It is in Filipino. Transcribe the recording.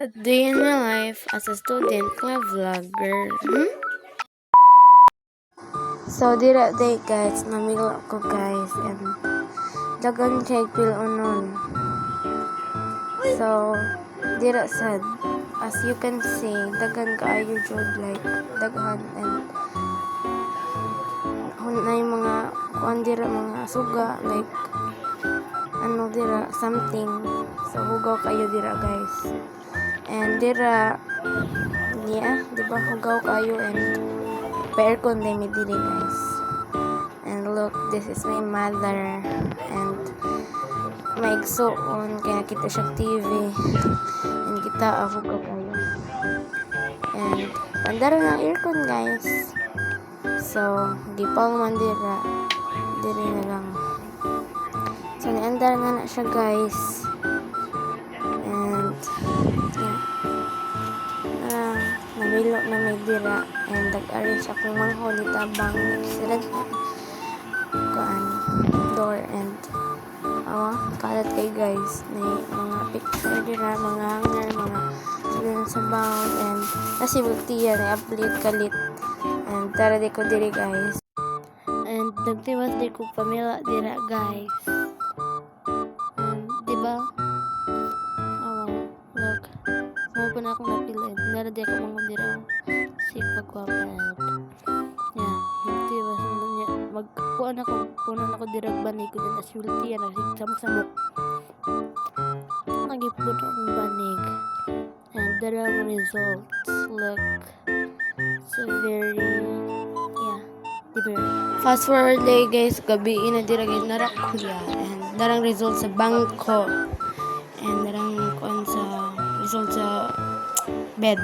A day in my life as a student club vlogger. So, dira day guys, namilo ko guys, and dagan kay pil unon. So, dira sad. As you can see, dagan kaayo jud like daghan and hunay mga kuan dira mga suga like ano dira something. So, hugaw kayo dira guys. And dira di ba hugaw kayo and pa-aircon demi diri guys. And look, this is my mother and maigsoon kaya kita siya TV and kita hugaw kayo. And pandara ng aircon guys. So, gipang man diri na lang. So, niandar na siya guys. And namilo na may dira and nag-arrange akong manghuli tabang sila kuan door and kalat kay guys na mga picture dira mga hanger mga sila sa bound and nasibultiya na upload kalit and tara di ko diri guys and nagtiwas di ko pamila dira guys and diba look mo pa na akong napilid nara di ako mga dira si pagwapad nagtiwas niya magkuhan ako punan ako dirag banig ko din asulti yan samok-samok nagipod akong banig and there are results look so very diba fast forward day guys gabi na diragin narak kuya and darang result sa bangko and darang kuan sa result sa bed